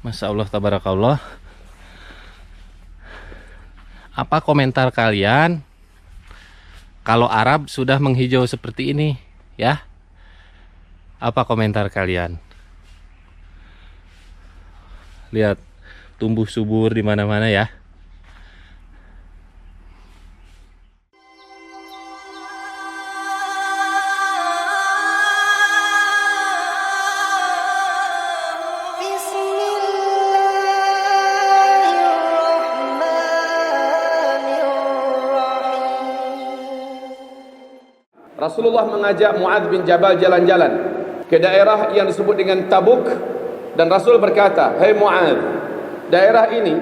Masya Allah, tabarakallah. Apa komentar kalian kalau Arab sudah menghijau seperti ini, ya? Apa komentar kalian? Lihat, tumbuh subur di mana-mana ya. Rasulullah mengajak Muadz bin Jabal jalan-jalan ke daerah yang disebut dengan Tabuk, dan Rasul berkata, "Hei Muadz, daerah ini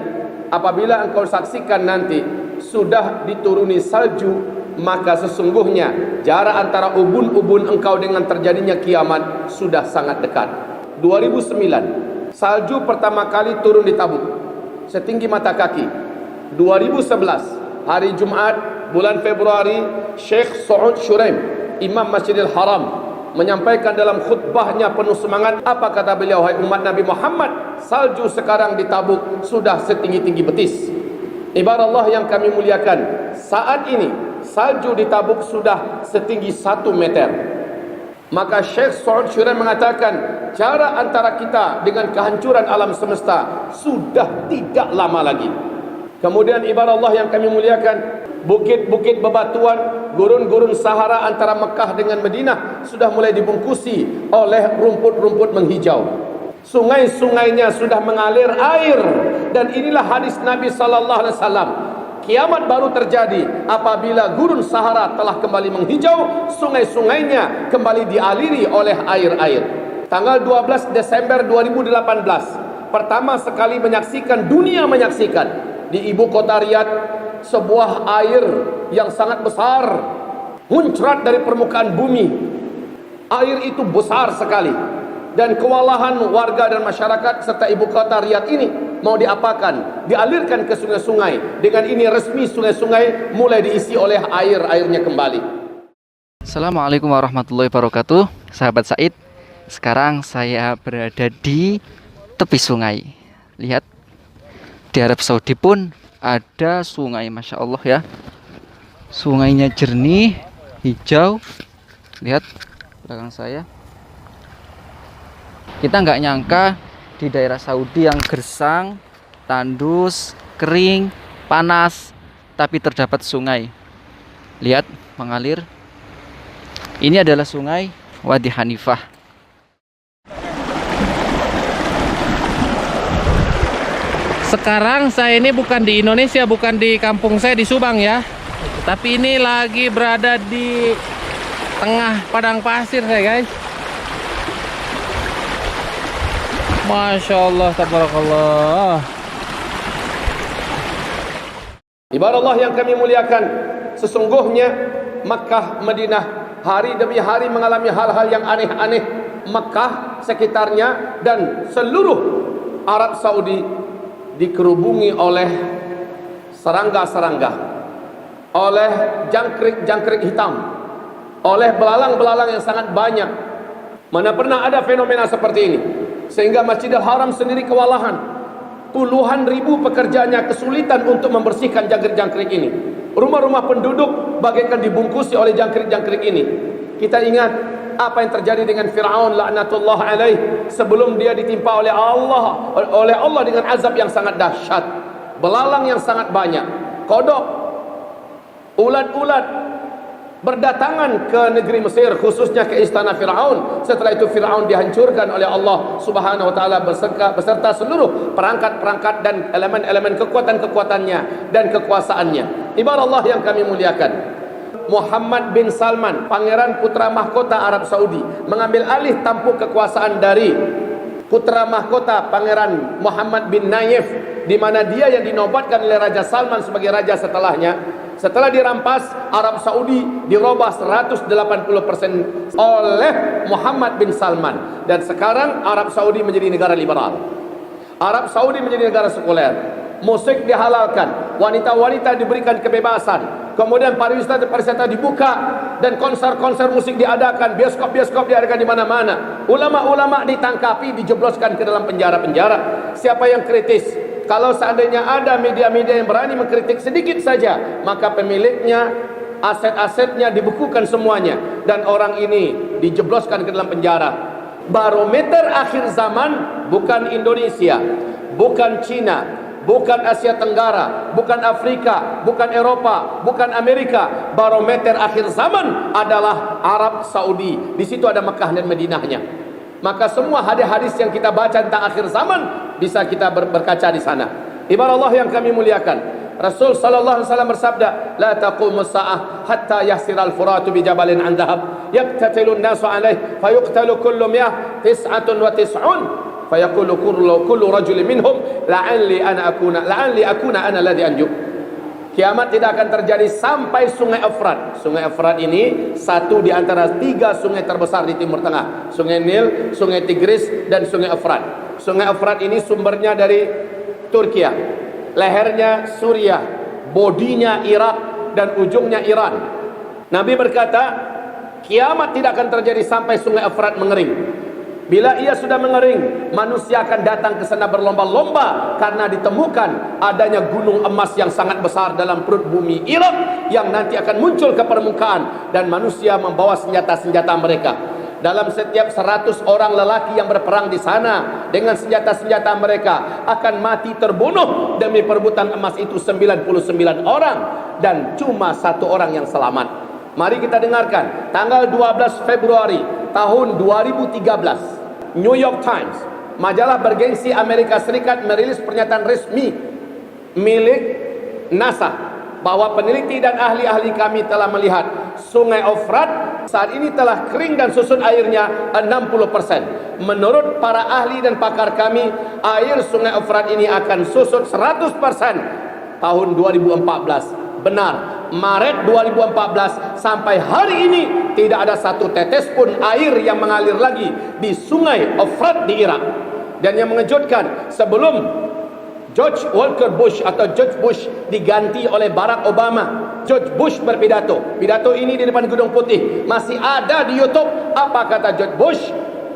apabila engkau saksikan nanti sudah dituruni salju, maka sesungguhnya jarak antara ubun-ubun engkau dengan terjadinya kiamat sudah sangat dekat." 2009 salju pertama kali turun di Tabuk setinggi mata kaki. 2011 hari Jumat bulan Februari, Syekh Saud Shuraim, Imam Masjidil Haram, menyampaikan dalam khutbahnya penuh semangat. Apa kata beliau? "Hai umat Nabi Muhammad, salju sekarang di Tabuk sudah setinggi-tinggi betis." Ibarat Allah yang kami muliakan, saat ini salju di Tabuk sudah setinggi 1 meter. Maka Syekh Saud Shuraim mengatakan, jarak antara kita dengan kehancuran alam semesta sudah tidak lama lagi. Kemudian ibarat Allah yang kami muliakan, bukit-bukit bebatuan, gurun-gurun Sahara antara Mekah dengan Madinah sudah mulai dibungkusi oleh rumput-rumput menghijau. Sungai-sungainya sudah mengalir air, dan inilah hadis Nabi sallallahu alaihi wasallam. Kiamat baru terjadi apabila gurun Sahara telah kembali menghijau, sungai-sungainya kembali dialiri oleh air-air. Tanggal 12 Desember 2018 pertama sekali dunia menyaksikan di ibu kota Riyadh sebuah air yang sangat besar muncrat dari permukaan bumi. Air itu besar sekali, dan kewalahan warga dan masyarakat serta ibu kota Riyadh ini mau diapakan? Dialirkan ke sungai-sungai. Dengan ini resmi sungai-sungai mulai diisi oleh air-airnya kembali. Assalamualaikum warahmatullahi wabarakatuh. Sahabat Said, sekarang saya berada di tepi sungai. Lihat, di Arab Saudi pun ada sungai, Masya Allah ya. Sungainya jernih, hijau. Lihat belakang saya. Kita nggak nyangka di daerah Saudi yang gersang, tandus, kering, panas, tapi terdapat sungai. Lihat mengalir. Ini adalah sungai Wadi Hanifah. Sekarang saya ini bukan di Indonesia, bukan di kampung saya di Subang ya, tapi ini lagi berada di tengah padang pasir saya guys. Masya Allah, tabarakallah. Ibarat Allah yang kami muliakan, sesungguhnya Makkah, Madinah hari demi hari mengalami hal-hal yang aneh-aneh. Makkah, sekitarnya, dan seluruh Arab Saudi dikerubungi oleh serangga-serangga, oleh jangkrik-jangkrik hitam, oleh belalang-belalang yang sangat banyak. Mana pernah ada fenomena seperti ini, sehingga Masjidil Haram sendiri kewalahan. Puluhan ribu pekerjanya kesulitan untuk membersihkan jangkrik-jangkrik ini. Rumah-rumah penduduk bagaikan dibungkusi oleh jangkrik-jangkrik ini. Kita ingat apa yang terjadi dengan Fir'aun laknatullah alaih sebelum dia ditimpa oleh Allah dengan azab yang sangat dahsyat. Belalang yang sangat banyak, kodok, ulat-ulat berdatangan ke negeri Mesir, khususnya ke istana Fir'aun. Setelah itu Fir'aun dihancurkan oleh Allah Subhanahu wa taala beserta seluruh perangkat-perangkat dan elemen-elemen kekuatan-kekuatannya dan kekuasaannya. Ibarat Allah yang kami muliakan, Muhammad bin Salman, pangeran putra mahkota Arab Saudi, mengambil alih tampuk kekuasaan dari putra mahkota Pangeran Muhammad bin Nayef, di mana dia yang dinobatkan oleh Raja Salman sebagai raja setelahnya. Setelah dirampas, Arab Saudi dirubah 180% oleh Muhammad bin Salman, dan sekarang Arab Saudi menjadi negara liberal. Arab Saudi menjadi negara sekuler. Musik dihalalkan, wanita-wanita diberikan kebebasan, kemudian pariwisata dibuka, dan konser-konser musik diadakan, bioskop-bioskop diadakan di mana-mana. Ulama-ulama ditangkapi, dijebloskan ke dalam penjara-penjara. Siapa yang kritis? Kalau seandainya ada media-media yang berani mengkritik sedikit saja, maka pemiliknya, aset-asetnya dibekukan semuanya, dan orang ini dijebloskan ke dalam penjara. Barometer akhir zaman bukan Indonesia, bukan Cina, bukan Asia Tenggara, bukan Afrika, bukan Eropa, bukan Amerika. Barometer akhir zaman adalah Arab Saudi. Di situ ada Mekah dan Madinahnya. Maka semua hadis-hadis yang kita baca tentang akhir zaman bisa kita berkaca di sana. Ibarat Allah yang kami muliakan, Rasul sallallahu alaihi wasallam bersabda, "La taqumus saah hatta yahsira al-Furat bi jabalin an dhahab, yaqtatilu an-nasu alayhi, fayuqtalu kullu 199, fayaqulu kullu rajulin minhum la'alli akuna ana alladhi anju." Kiamat tidak akan terjadi sampai Sungai Efrat. Sungai Efrat ini satu di antara 3 sungai terbesar di Timur Tengah. Sungai Nil, Sungai Tigris, dan Sungai Efrat. Sungai Efrat ini sumbernya dari Turkiya, lehernya Suriah, bodinya Irak, dan ujungnya Iran. Nabi berkata, kiamat tidak akan terjadi sampai Sungai Efrat mengering. Bila ia sudah mengering, manusia akan datang ke sana berlomba-lomba karena ditemukan adanya gunung emas yang sangat besar dalam perut bumi Irak yang nanti akan muncul ke permukaan, dan manusia membawa senjata-senjata mereka. Dalam setiap 100 orang lelaki yang berperang di sana dengan senjata-senjata mereka akan mati terbunuh demi perebutan emas itu 99 orang, dan cuma 1 orang yang selamat. Mari kita dengarkan tanggal 12 Februari tahun 2013, New York Times, majalah bergengsi Amerika Serikat, merilis pernyataan resmi milik NASA bahwa peneliti dan ahli-ahli kami telah melihat Sungai Efrat saat ini telah kering dan susut airnya 60%. Menurut para ahli dan pakar kami, air Sungai Efrat ini akan susut 100% tahun 2014. Benar, Maret 2014 sampai hari ini tidak ada satu tetes pun air yang mengalir lagi di Sungai Efrat di Irak. Dan yang mengejutkan, sebelum George Walker Bush atau George Bush diganti oleh Barack Obama, George Bush berpidato. Pidato ini di depan Gedung Putih masih ada di YouTube. Apa kata George Bush?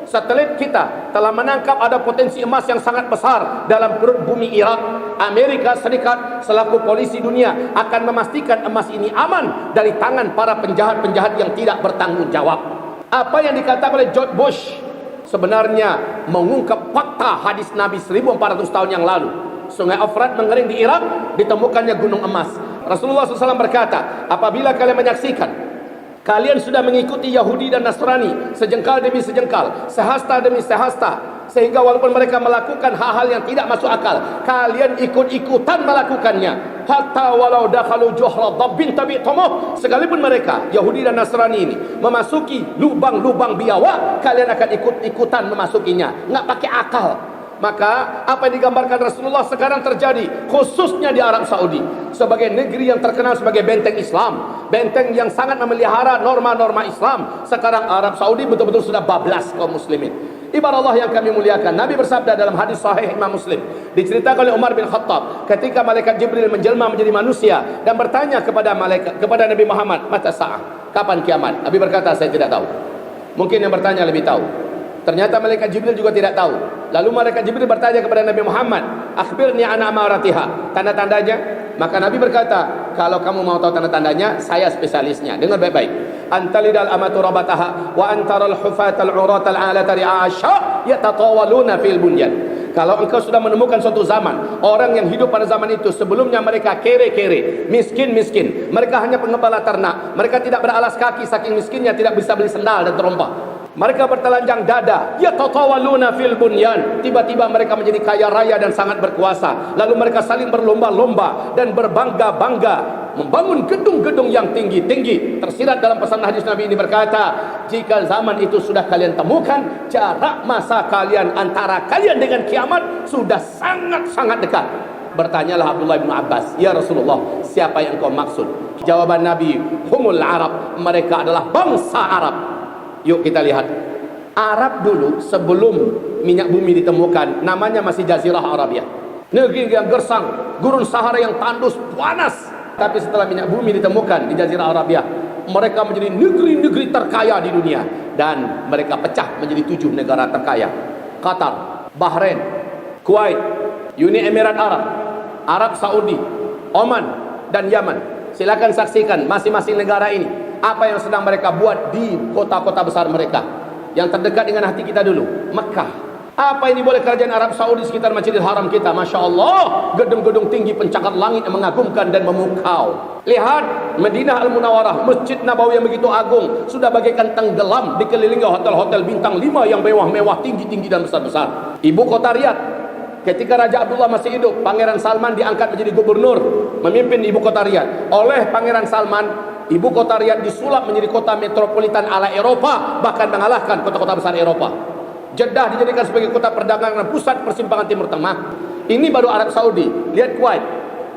Satelit kita telah menangkap ada potensi emas yang sangat besar dalam perut bumi Irak. Amerika Serikat selaku polisi dunia akan memastikan emas ini aman dari tangan para penjahat-penjahat yang tidak bertanggung jawab. Apa yang dikatakan oleh George Bush sebenarnya mengungkap fakta hadis Nabi 1400 tahun yang lalu. Sungai Efrat mengering di Irak, ditemukannya gunung emas. Rasulullah SAW berkata, apabila kalian menyaksikan, kalian sudah mengikuti Yahudi dan Nasrani sejengkal demi sejengkal, sehasta demi sehasta, sehingga walaupun mereka melakukan hal-hal yang tidak masuk akal, kalian ikut-ikutan melakukannya. Hatta walau dakhalu juhra dabbin tabi'tumuh, sekalipun mereka Yahudi dan Nasrani ini memasuki lubang-lubang biawak, kalian akan ikut-ikutan memasukinya. Enggak pakai akal. Maka apa yang digambarkan Rasulullah sekarang terjadi khususnya di Arab Saudi, sebagai negeri yang terkenal sebagai benteng Islam, benteng yang sangat memelihara norma-norma Islam. Sekarang Arab Saudi betul-betul sudah bablas kaum muslimin. Ibarat Allah yang kami muliakan, Nabi bersabda dalam hadis sahih Imam Muslim, diceritakan oleh Umar bin Khattab ketika malaikat Jibril menjelma menjadi manusia dan bertanya kepada Nabi Muhammad, mata sa'ah, kapan kiamat? Nabi berkata, saya tidak tahu. Mungkin yang bertanya lebih tahu. Ternyata malaikat Jibril juga tidak tahu. Lalu malaikat Jibril bertanya kepada Nabi Muhammad, akhbirni an amaratiha, tanda-tandanya. Maka Nabi berkata, kalau kamu mau tahu tanda-tandanya, saya spesialisnya. Dengar baik-baik. Antalidal amatu rabataha wa antaral hufatal uratal alata ri'asha yatatawaluna fil bunyan. Kalau engkau sudah menemukan suatu zaman, orang yang hidup pada zaman itu sebelumnya mereka kere-kere, miskin-miskin, mereka hanya pengembala ternak, mereka tidak beralas kaki saking miskinnya, tidak bisa beli sendal dan terompah. Mereka bertelanjang dada, yatatawaluna fil bunyan. Tiba-tiba mereka menjadi kaya raya dan sangat berkuasa. Lalu mereka saling berlomba-lomba dan berbangga-bangga membangun gedung-gedung yang tinggi-tinggi. Tersirat dalam pesan hadis Nabi ini berkata, jika zaman itu sudah kalian temukan, jarak masa kalian antara kalian dengan kiamat sudah sangat-sangat dekat. Bertanyalah Abdullah bin Abbas, ya Rasulullah, siapa yang kau maksud? Jawaban Nabi, humul Arab, mereka adalah bangsa Arab. Yuk kita lihat. Arab dulu sebelum minyak bumi ditemukan, namanya masih Jazirah Arabia. Negeri yang gersang, gurun Sahara yang tandus, panas. Tapi setelah minyak bumi ditemukan di Jazirah Arabia, mereka menjadi negeri-negeri terkaya di dunia, dan mereka pecah menjadi 7 negara terkaya: Qatar, Bahrain, Kuwait, Uni Emirat Arab, Arab Saudi, Oman, dan Yaman. Silakan saksikan masing-masing negara ini apa yang sedang mereka buat di kota-kota besar mereka. Yang terdekat dengan hati kita dulu, Mekah. Apa ini boleh kerajaan Arab Saudi sekitar Masjidil Haram kita? Masya Allah, gedung-gedung tinggi pencakar langit yang mengagumkan dan memukau. Lihat Madinah Al-Munawwarah, Masjid Nabawi yang begitu agung, sudah bagaikan tenggelam dikelilingi hotel-hotel bintang 5 yang mewah-mewah, tinggi-tinggi dan besar-besar. Ibu kota Riyadh, ketika Raja Abdullah masih hidup, Pangeran Salman diangkat menjadi gubernur, memimpin ibu kota Riyadh. Oleh Pangeran Salman, ibu kota Riyadh disulap menjadi kota metropolitan ala Eropa, bahkan mengalahkan kota-kota besar Eropa. Jeddah dijadikan sebagai kota perdagangan dan pusat persimpangan Timur Tengah. Ini baru Arab Saudi. Lihat Kuwait.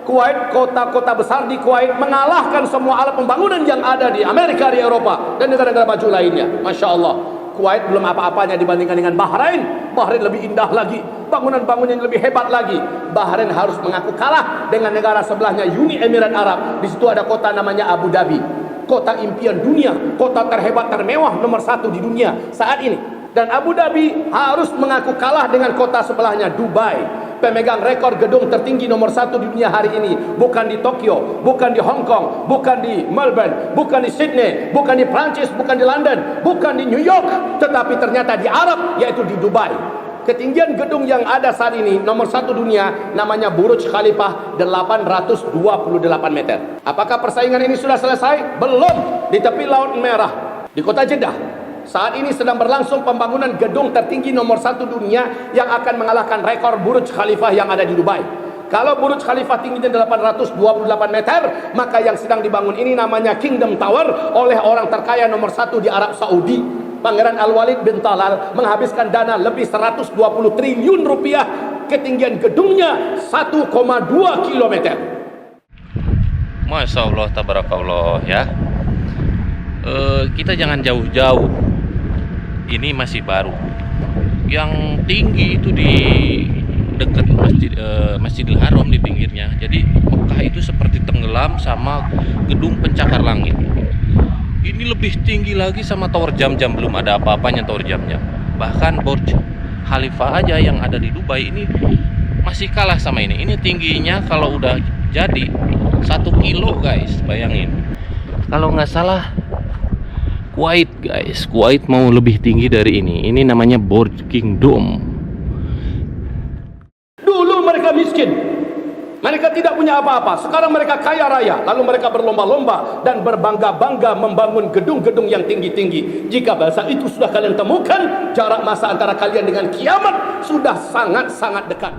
Kuwait, kota-kota besar di Kuwait mengalahkan semua alat pembangunan yang ada di Amerika, di Eropa, dan negara-negara maju lainnya. Masya Allah. Kuwait belum apa-apanya dibandingkan dengan Bahrain. Bahrain lebih indah lagi, bangunan-bangunan yang lebih hebat lagi. Bahrain harus mengaku kalah dengan negara sebelahnya, Uni Emirat Arab. Di situ ada kota namanya Abu Dhabi, kota impian dunia, kota terhebat termewah nomor 1 di dunia saat ini. Dan Abu Dhabi harus mengaku kalah dengan kota sebelahnya, Dubai, pemegang rekor gedung tertinggi nomor 1 di dunia hari ini. Bukan di Tokyo, bukan di Hong Kong, bukan di Melbourne, bukan di Sydney, bukan di Prancis, bukan di London, bukan di New York, tetapi ternyata di Arab, yaitu di Dubai. Ketinggian gedung yang ada saat ini nomor 1 dunia namanya Burj Khalifah, 828 meter. Apakah persaingan ini sudah selesai? Belum. Di tepi Laut Merah, di kota Jeddah, saat ini sedang berlangsung pembangunan gedung tertinggi nomor 1 dunia yang akan mengalahkan rekor Burj Khalifah yang ada di Dubai. Kalau Burj Khalifah tingginya 828 meter, maka yang sedang dibangun ini namanya Kingdom Tower oleh orang terkaya nomor 1 di Arab Saudi. Pangeran Al-Walid bin Talal menghabiskan dana lebih 120 triliun rupiah. Ketinggian gedungnya 1,2 kilometer. Masya Allah, tabarakallah ya. Kita jangan jauh-jauh. Ini masih baru. Yang tinggi itu di dekat Masjidil Haram di pinggirnya. Jadi Mekah itu seperti tenggelam sama gedung pencakar langit. Ini lebih tinggi lagi sama Tower Jam-Jam, belum ada apa-apanya Tower Jam-Jam. Bahkan Burj Khalifah aja yang ada di Dubai ini masih kalah sama ini. Ini tingginya kalau udah jadi 1 kilo guys, bayangin. Kalau nggak salah Kuwait guys, Kuwait mau lebih tinggi dari ini. Ini namanya Burj Kingdom. Dulu mereka miskin, mereka tidak punya apa-apa. Sekarang mereka kaya raya. Lalu mereka berlomba-lomba dan berbangga-bangga membangun gedung-gedung yang tinggi-tinggi. Jika bahasa itu sudah kalian temukan, jarak masa antara kalian dengan kiamat sudah sangat-sangat dekat.